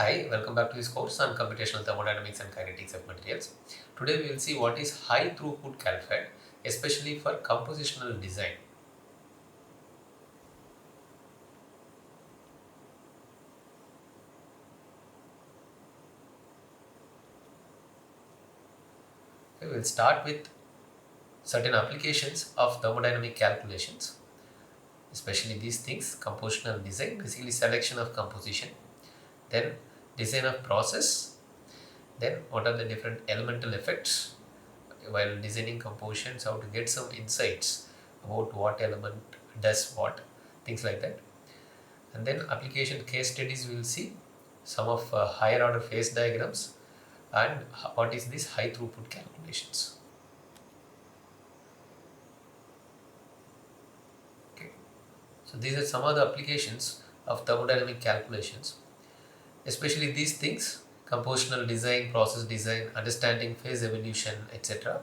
Hi, welcome back to this course on computational thermodynamics and kinetics of materials. Today we will see what is high throughput CalFET, especially for compositional design. Okay, we will start with certain applications of thermodynamic calculations, especially these things: compositional design, basically selection of composition, then design of process, then what are the different elemental effects while designing compositions, how to get some insights about what element does what, things like that. And then application case studies, we will see some of higher order phase diagrams and what is this high throughput calculations. Okay, so these are some of the applications of thermodynamic calculations, especially these things: compositional design, process design, understanding phase evolution, etc.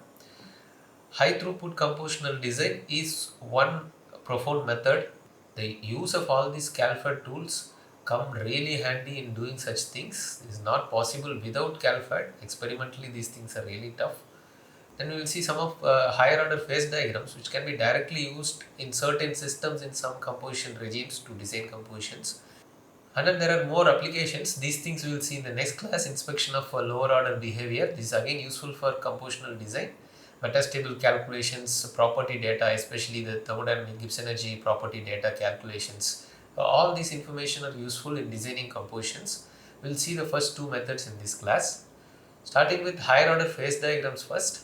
High throughput compositional design is one profound method. The use of all these CalFET tools come really handy in doing such things. It is not possible without CalFET. Experimentally, these things are really tough. Then we will see some of higher order phase diagrams which can be directly used in certain systems in some composition regimes to design compositions. And then there are more applications. These things we will see in the next class: inspection of lower order behavior. This is again useful for compositional design. Metastable calculations, property data, especially the thermodynamic Gibbs energy property data calculations. All this information are useful in designing compositions. We will see the first two methods in this class. Starting with higher order phase diagrams first.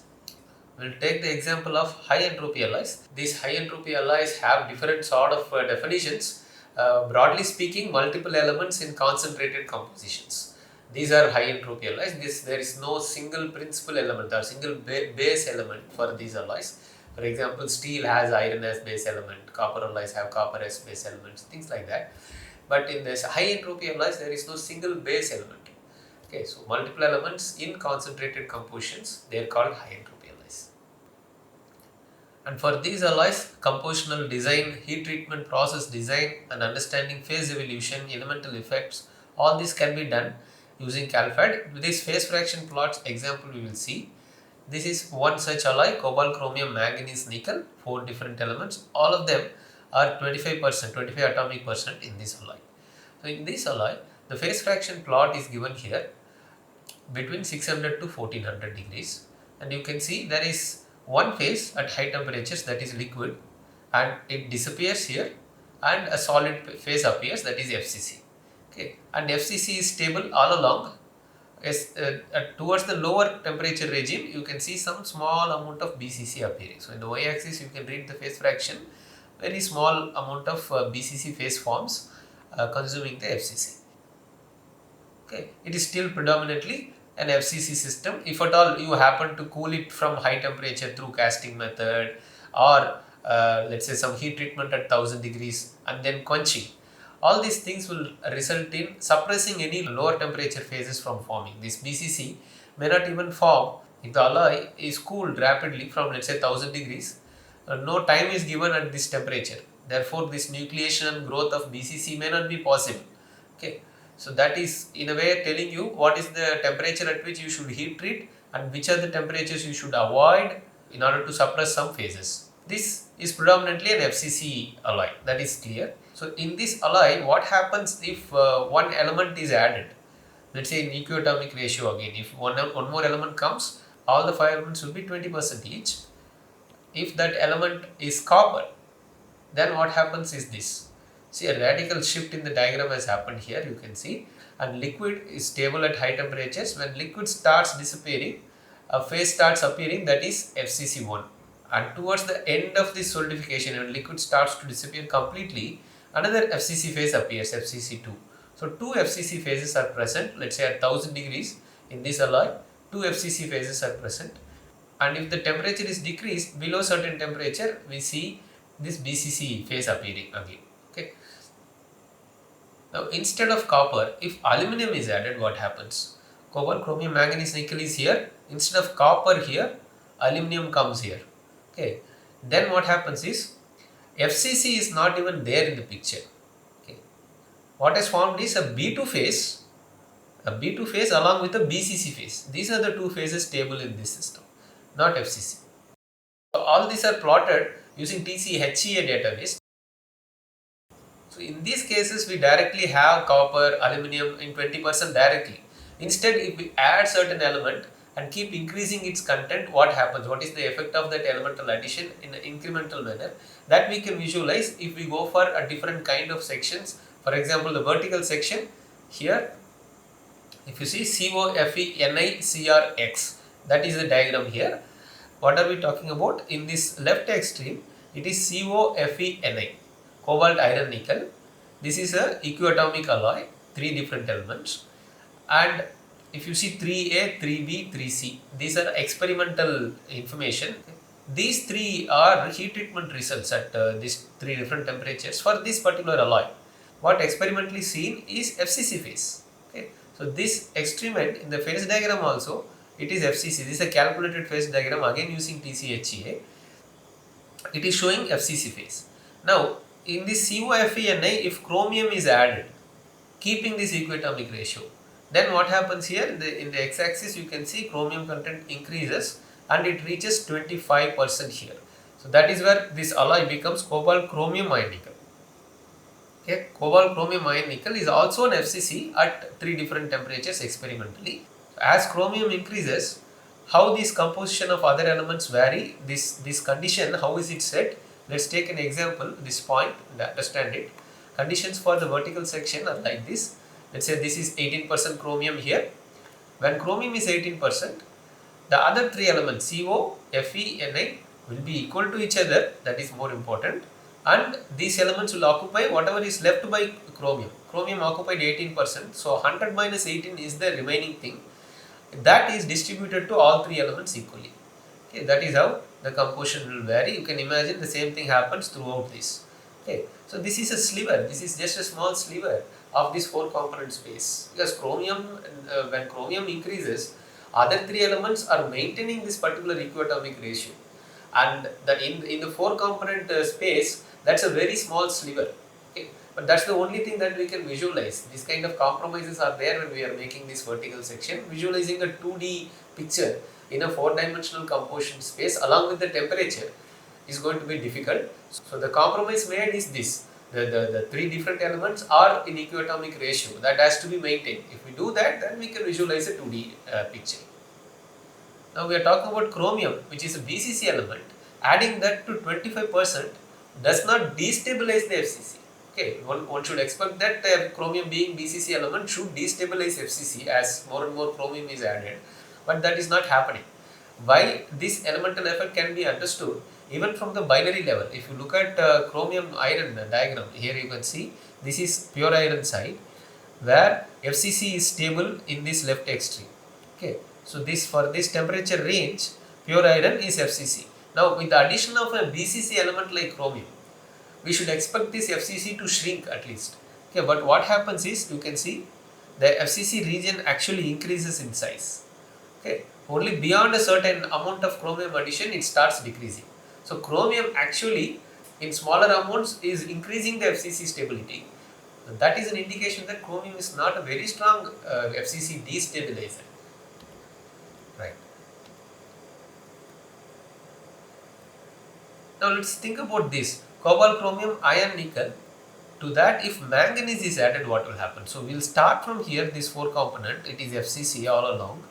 We will take the example of high entropy alloys. These high entropy alloys have different sort of definitions. Broadly speaking, multiple elements in concentrated compositions. These are high entropy alloys. There is no single principal element or single base element for these alloys. For example, steel has iron as base element, copper alloys have copper as base elements, things like that. But in this high entropy alloys, there is no single base element. Okay, so multiple elements in concentrated compositions, they are called high entropy alloys. And for these alloys, compositional design, heat treatment process design, and understanding phase evolution, elemental effects, all this can be done using CalFET. With this phase fraction plots example we will see. This is one such alloy: cobalt, chromium, manganese, nickel, 4 different elements. All of them are 25%, 25 atomic percent in this alloy. So in this alloy, the phase fraction plot is given here between 600 to 1400 degrees, and you can see there is one phase at high temperatures, that is liquid, and it disappears here, and a solid phase appears, that is FCC. Okay, and FCC is stable all along. As towards the lower temperature regime, you can see some small amount of BCC appearing. So in the y-axis, you can read the phase fraction. Very small amount of BCC phase forms consuming the FCC. Okay, it is still predominantly an FCC system. If at all you happen to cool it from high temperature through casting method, or let's say some heat treatment at 1000 degrees and then quenching, all these things will result in suppressing any lower temperature phases from forming. This BCC may not even form if the alloy is cooled rapidly from, let's say, 1000 degrees. No time is given at this temperature. Therefore, this nucleation and growth of BCC may not be possible. Okay, so that is in a way telling you what is the temperature at which you should heat treat and which are the temperatures you should avoid in order to suppress some phases. This is predominantly an FCC alloy, that is clear. So in this alloy, what happens if one element is added? Let's say in equiatomic ratio again, if one more element comes, all the 5 elements will be 20% each. If that element is copper, then what happens is this. See, a radical shift in the diagram has happened here, you can see, and liquid is stable at high temperatures. When liquid starts disappearing, a phase starts appearing, that is FCC1. And towards the end of this solidification, when liquid starts to disappear completely, another FCC phase appears, FCC2. So two FCC phases are present, let's say at 1000 degrees in this alloy, two FCC phases are present. And if the temperature is decreased below certain temperature, we see this BCC phase appearing again. Okay. Now instead of copper, if aluminum is added, what happens? Cobalt, chromium, manganese, nickel is here. Instead of copper here, aluminum comes here. Okay. Then what happens is FCC is not even there in the picture. Okay. What is formed is a B2 phase A B2 phase along with a BCC phase. These are the two phases stable in this system, not FCC. So all these are plotted using TC-HEA database. So in these cases, we directly have copper, aluminum in 20% directly. Instead, if we add certain element and keep increasing its content, what happens? What is the effect of that elemental addition in an incremental manner? That we can visualize if we go for a different kind of sections. For example, the vertical section here, if you see COFeNiCrX, that is the diagram here. What are we talking about? In this left extreme, it is COFeNi, cobalt, iron, nickel. This is a equiatomic alloy, 3 different elements. And if you see 3A, 3B, 3C, these are experimental information. These 3 are heat treatment results at these 3 different temperatures for this particular alloy. What experimentally seen is FCC phase. Okay. So this extreme end in the phase diagram also, it is FCC. This is a calculated phase diagram again using TC-HEA. It is showing FCC phase. Now in this COFeNi, if chromium is added, keeping this equiatomic ratio, then what happens here in the x-axis you can see chromium content increases and it reaches 25% here. So that is where this alloy becomes cobalt chromium iron nickel. Okay, cobalt chromium iron nickel is also an FCC at 3 different temperatures experimentally. As chromium increases, how this composition of other elements vary, this condition, how is it set? Let's take an example, this point and understand it. Conditions for the vertical section are like this. Let's say this is 18% chromium here. When chromium is 18%, the other 3 elements CO, Fe, Ni will be equal to each other, that is more important, and these elements will occupy whatever is left by chromium. Chromium occupied 18%, so 100 minus 18 is the remaining thing. That is distributed to all 3 elements equally. Okay, that is how the composition will vary. You can imagine the same thing happens throughout this. Okay, so this is a sliver, this is just a small sliver of this 4 component space, because chromium, when chromium increases, other 3 elements are maintaining this particular equiatomic ratio, and that in the 4 component space, that's a very small sliver. Okay, but that's the only thing that we can visualize. These kind of compromises are there when we are making this vertical section. Visualizing a 2D picture in a 4-dimensional composition space along with the temperature is going to be difficult. So the compromise made is this. The 3 different elements are in equiatomic ratio, that has to be maintained. If we do that, then we can visualize a 2D picture. Now we are talking about chromium, which is a BCC element. Adding that to 25% does not destabilize the FCC. Okay, one should expect that chromium being BCC element should destabilize FCC as more and more chromium is added, but that is not happening. Why this elemental effect can be understood even from the binary level. If you look at chromium iron diagram, here you can see this is pure iron side where FCC is stable in this left extreme. Okay, so this for this temperature range, pure iron is FCC. Now with the addition of a BCC element like chromium, we should expect this FCC to shrink at least. Okay, but what happens is, you can see the FCC region actually increases in size. Okay, only beyond a certain amount of chromium addition it starts decreasing. So chromium actually in smaller amounts is increasing the FCC stability. That is an indication that chromium is not a very strong FCC destabilizer. Right. Now let's think about this. Cobalt, chromium, iron, nickel. To that, if manganese is added, what will happen? So we'll start from here, this 4 component, it is FCC all along.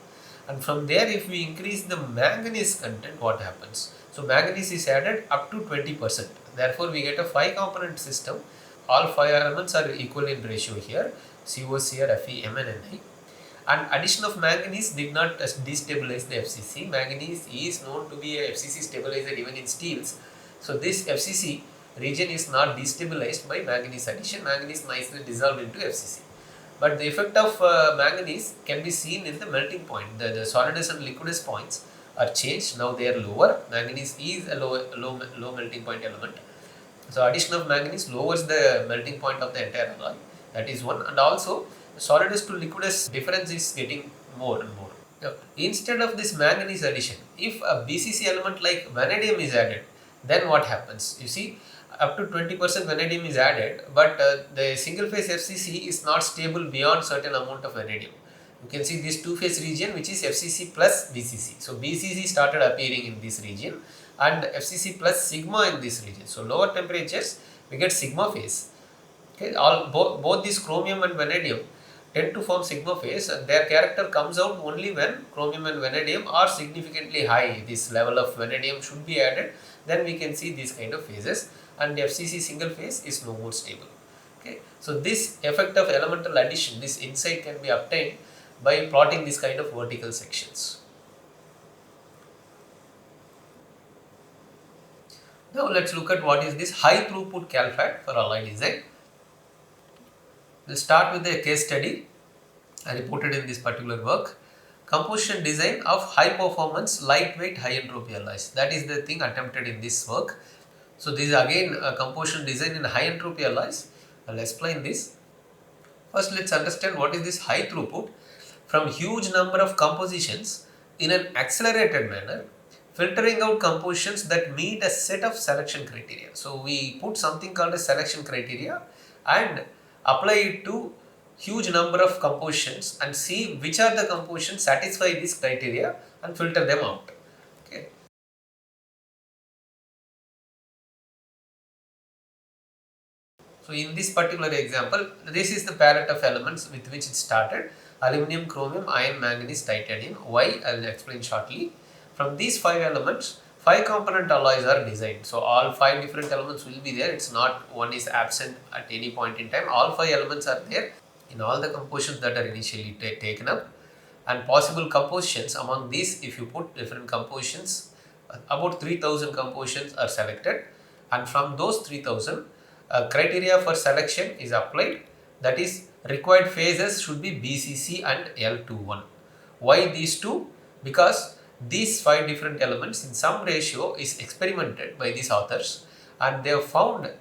And from there, if we increase the manganese content, what happens? So manganese is added up to 20%. Therefore, we get a 5 component system. All 5 elements are equal in ratio here. CO, Cr, Fe, Mn, Ni. And addition of manganese did not destabilize the FCC. Manganese is known to be a FCC stabilizer even in steels. So this FCC region is not destabilized by manganese addition. Manganese nicely dissolved into FCC. But the effect of manganese can be seen in the melting point. The solidus and liquidus points are changed. Now they are lower. Manganese is a low melting point element. So addition of manganese lowers the melting point of the entire alloy. That is one. And also solidus to liquidus difference is getting more and more. Now, instead of this manganese addition, if a BCC element like vanadium is added, then what happens? You see, up to 20% vanadium is added, but the single phase FCC is not stable beyond certain amount of vanadium. You can see this two-phase region which is FCC plus BCC. So BCC started appearing in this region and FCC plus sigma in this region. So lower temperatures we get sigma phase. Okay, both this chromium and vanadium tend to form sigma phase, and their character comes out only when chromium and vanadium are significantly high. This level of vanadium should be added, then we can see these kind of phases, and FCC single phase is no more stable. Okay, so this effect of elemental addition, this insight can be obtained by plotting this kind of vertical sections. Now let's look at what is this high throughput CalFAT for alloy design. We'll start with a case study reported in this particular work. Composition design of high performance lightweight high entropy alloys. That is the thing attempted in this work. So this is again a composition design in high entropy alloys. I'll explain this. First let's understand what is this high throughput. From huge number of compositions in an accelerated manner, filtering out compositions that meet a set of selection criteria. So we put something called a selection criteria and apply it to huge number of compositions and see which are the compositions satisfy this criteria and filter them out. Okay. So in this particular example, this is the palette of elements with which it started: aluminum, chromium, iron, manganese, titanium. Why? I will explain shortly. From these 5 elements, 5 component alloys are designed. So all 5 different elements will be there. It's not one is absent at any point in time. All 5 elements are there in all the compositions that are initially taken up, and possible compositions among these, if you put different compositions, about 3000 compositions are selected, and from those 3000 criteria for selection is applied, that is required phases should be BCC and L21. Why these two? Because these 5 different elements in some ratio is experimented by these authors, and they have found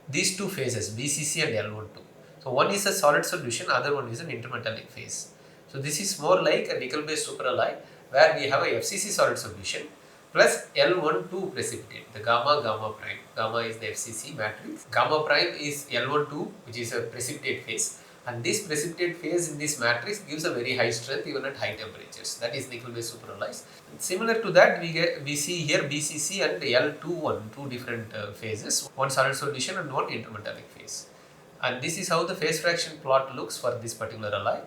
these 2 phases BCC and L12. So one is a solid solution, other one is an intermetallic phase. So this is more like a nickel based superalloy where we have a FCC solid solution plus L12 precipitate, the gamma prime. Gamma is the FCC matrix, gamma prime is L12, which is a precipitate phase, and this precipitate phase in this matrix gives a very high strength even at high temperatures. That is nickel based superalloys. Similar to that, we see here BCC and L21, 2 different phases, one solid solution and one intermetallic phase. And this is how the phase fraction plot looks for this particular alloy.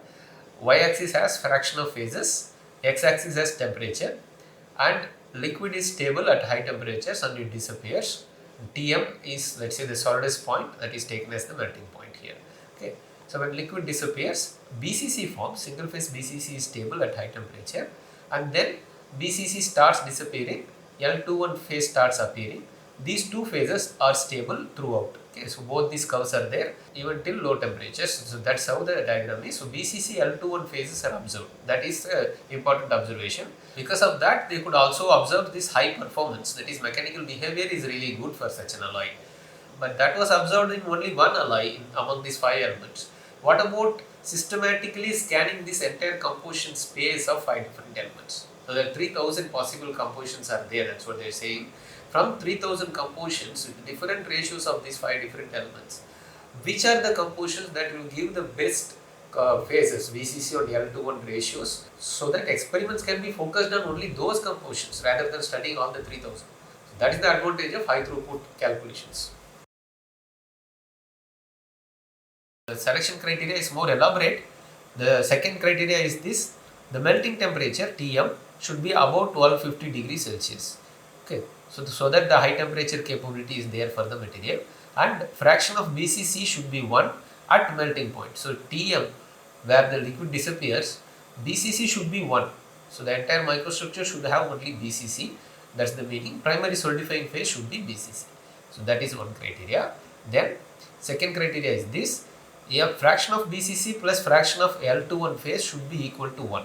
Y-axis has fraction of phases, x-axis has temperature, and liquid is stable at high temperatures and it disappears. Tm is, let's say, the solidest point, that is taken as the melting point here. Okay. So when liquid disappears, BCC forms, single phase BCC is stable at high temperature, and then BCC starts disappearing, L21 phase starts appearing. These 2 phases are stable throughout. Okay, so both these curves are there even till low temperatures. So that's how the diagram is. So BCC L21 phases are observed. That is an important observation. Because of that, they could also observe this high performance. That is, mechanical behavior is really good for such an alloy. But that was observed in only one alloy among these 5 elements. What about systematically scanning this entire composition space of 5 different elements? So there are 3000 possible compositions are there. That's what they are saying. From 3000 compositions with different ratios of these 5 different elements, which are the compositions that will give the best phases, BCC or L21 ratios, so that experiments can be focused on only those compositions rather than studying all the 3000. So that is the advantage of high throughput calculations. The selection criteria is more elaborate. The second criteria is this: the melting temperature Tm should be above 1250 degrees Celsius. Okay. So that the high temperature capability is there for the material, and fraction of BCC should be 1 at melting point. So Tm, where the liquid disappears, BCC should be 1. So the entire microstructure should have only BCC. That's the meaning. Primary solidifying phase should be BCC. So that is one criteria. Then second criteria is this: a fraction of BCC plus fraction of L21 phase should be equal to 1.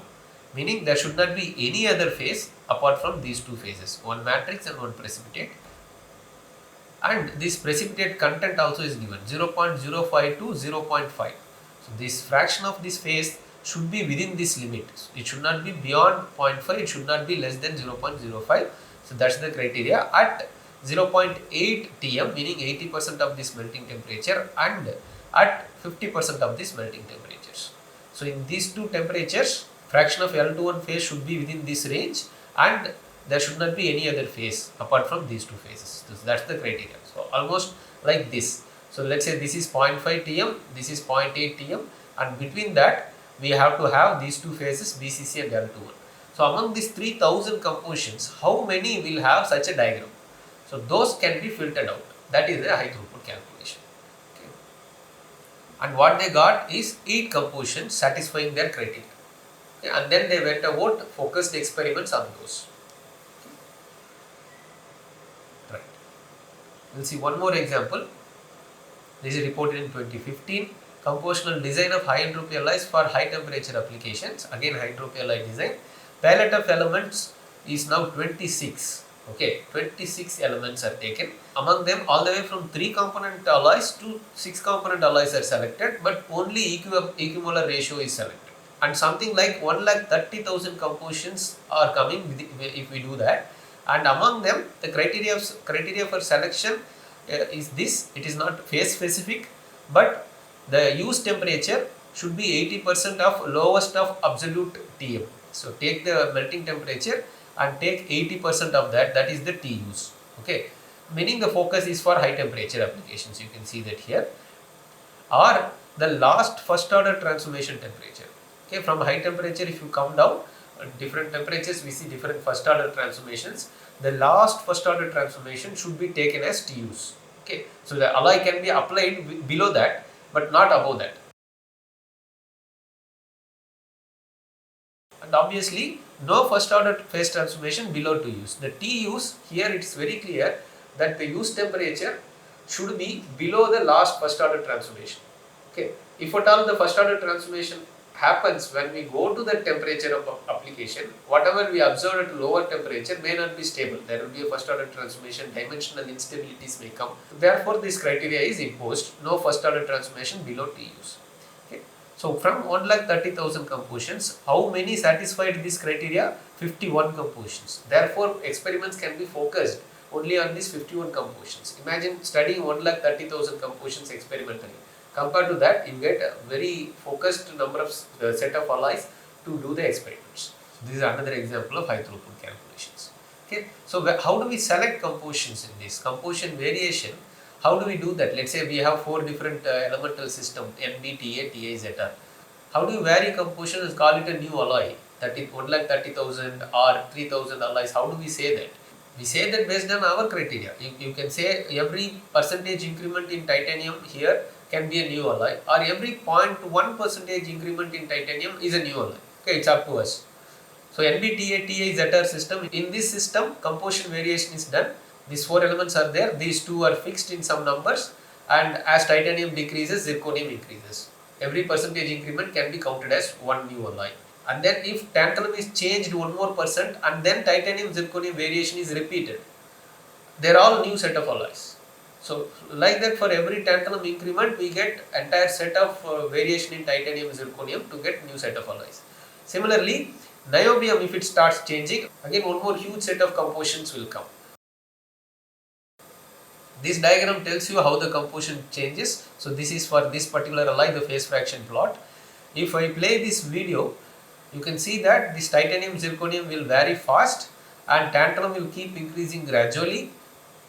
Meaning there should not be any other phase apart from these 2 phases, one matrix and one precipitate. And this precipitate content also is given 0.05 to 0.5. So this fraction of this phase should be within this limit. It should not be beyond 0.5, it should not be less than 0.05. So that's the criteria. At 0.8 Tm, meaning 80% of this melting temperature, and at 50% of this melting temperatures. So in these two temperatures, fraction of L21 phase should be within this range, and there should not be any other phase apart from these two phases. That's the criteria. So almost like this. So let's say this is 0.5 Tm, this is 0.8 Tm, and between that we have to have these two phases BCC and L21. So among these 3000 compositions, how many will have such a diagram? So those can be filtered out. That is the high throughput calculation. Okay. And what they got is 8 compositions satisfying their criteria. Okay. And then they went about focused experiments on those. Okay. Right. We'll see one more example. This is reported in 2015. Compositional design of high entropy alloys for high temperature applications. Again, high entropy alloy design. Palette of elements is now 26. Okay, 26 elements are taken. Among them, all the way from 3 component alloys to 6 component alloys are selected, but only equimolar ratio is selected. And something like 1,30,000 compositions are coming if we do that. And among them, the criteria for selection is this. It is not phase specific, but the use temperature should be 80% of lowest of absolute Tm. So take the melting temperature and take 80% of that, that is the T use. Okay, meaning the focus is for high temperature applications. You can see that here. Or the last first order transformation temperature. Okay, from high temperature, if you come down, different temperatures we see different first order transformations. The last first order transformation should be taken as T use. Okay, so the alloy can be applied below that, but not above that. And obviously no first order phase transformation below T use. The T use, here it is very clear that the use temperature should be below the last first order transformation. Okay, if at all the first order transformation happens when we go to the temperature of application, whatever we observe at lower temperature may not be stable. There will be a first order transformation, dimensional instabilities may come. Therefore this criteria is imposed, no first order transformation below T use. Okay. So from 1,30,000 compositions, how many satisfied this criteria? 51 compositions. Therefore experiments can be focused only on these 51 compositions. Imagine studying 1,30,000 compositions experimentally. Compared to that, you get a very focused number of set of alloys to do the experiments. So this is another example of high throughput calculations. Okay. So how do we select compositions in this? Composition variation, how do we do that? Let's say we have 4 different elemental system, NB, TA, TA, ZR. How do you vary composition and call it a new alloy? 1,30,000 or 3,000 alloys, how do we say that? We say that based on our criteria. You can say every percentage increment in titanium here can be a new alloy, or every 0.1% increment in titanium is a new alloy. Okay, it's up to us. So NBTA, TA, ZR system, in this system composition variation is done. These 4 elements are there, these 2 are fixed in some numbers, and as titanium decreases, zirconium increases. Every percentage increment can be counted as one new alloy. And then if tantalum is changed 1 more percent and then titanium zirconium variation is repeated, they are all new set of alloys. So like that, for every tantalum increment we get entire set of variation in titanium zirconium to get new set of alloys. Similarly, niobium, if it starts changing, again one more huge set of compositions will come. This diagram tells you how the composition changes. So this is for this particular alloy, the phase fraction plot. If I play this video, you can see that this titanium zirconium will vary fast and tantalum will keep increasing gradually.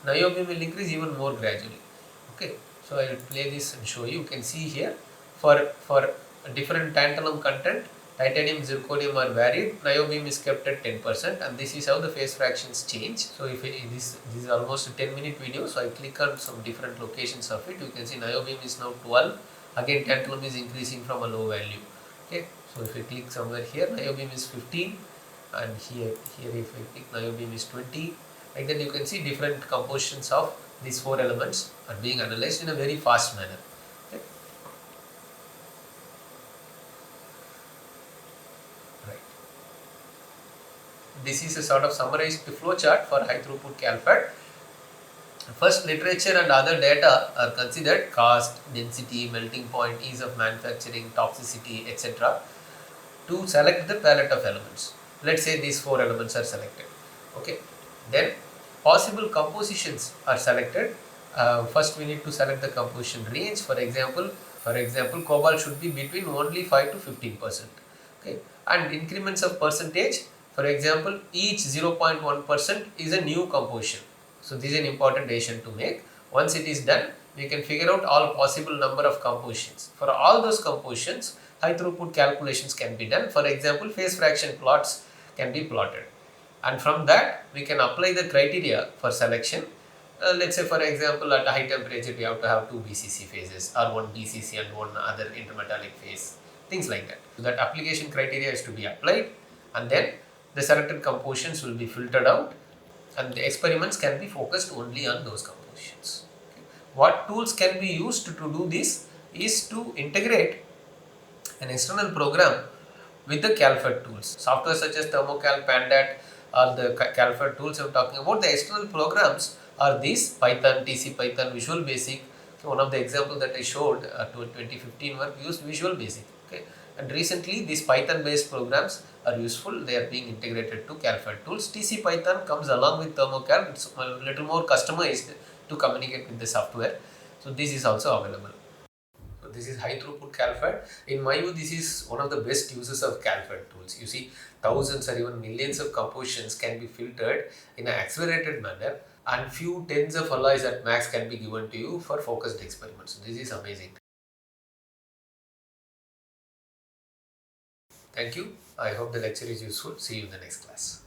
Niobium will increase even more gradually. Okay, so I will play this and show you. You can see here for different tantalum content, titanium zirconium are varied, niobium is kept at 10%, and this is how the phase fractions change. So if this is almost a 10-minute video, so I click on some different locations of it, you can see niobium is now 12, again tantalum is increasing from a low value. Okay, so if I click somewhere here, niobium is 15, and here if I click niobium is 20. Like that you can see different compositions of these 4 elements are being analyzed in a very fast manner. Okay. Right. This is a sort of summarized flow chart for high throughput CalFAT. First, literature and other data are considered: cost, density, melting point, ease of manufacturing, toxicity, etc. to select the palette of elements. Let's say these 4 elements are selected. Okay. Then possible compositions are selected. First we need to select the composition range. For example, For example, cobalt should be between only 5 to 15%. Okay, and increments of percentage, for example, each 0.1% is a new composition. So this is an important decision to make. Once it is done, we can figure out all possible number of compositions. For all those compositions, high throughput calculations can be done. For example, phase fraction plots can be plotted, and from that we can apply the criteria for selection. Let's say for example, at high temperature we have to have two BCC phases, or one BCC and one other intermetallic phase, things like that. So that application criteria is to be applied, and then the selected compositions will be filtered out, and the experiments can be focused only on those compositions. Okay. What tools can be used to do this is to integrate an external program with the CalFET tools. Software such as ThermoCal, Pandat, or the CalFET tools I'm talking about, the external programs are these: Python, TC Python, Visual Basic. Okay, one of the examples that I showed to 2015 work used Visual Basic. Okay. And recently these Python based programs are useful. They are being integrated to CalFET tools. TC Python comes along with ThermoCal. It's a little more customized to communicate with the software. So this is also available. So this is high throughput CalFET. In my view, this is one of the best uses of CalFET tools. You see, thousands or even millions of compositions can be filtered in an accelerated manner, and few tens of alloys at max can be given to you for focused experiments. So this is amazing. Thank you. I hope the lecture is useful. See you in the next class.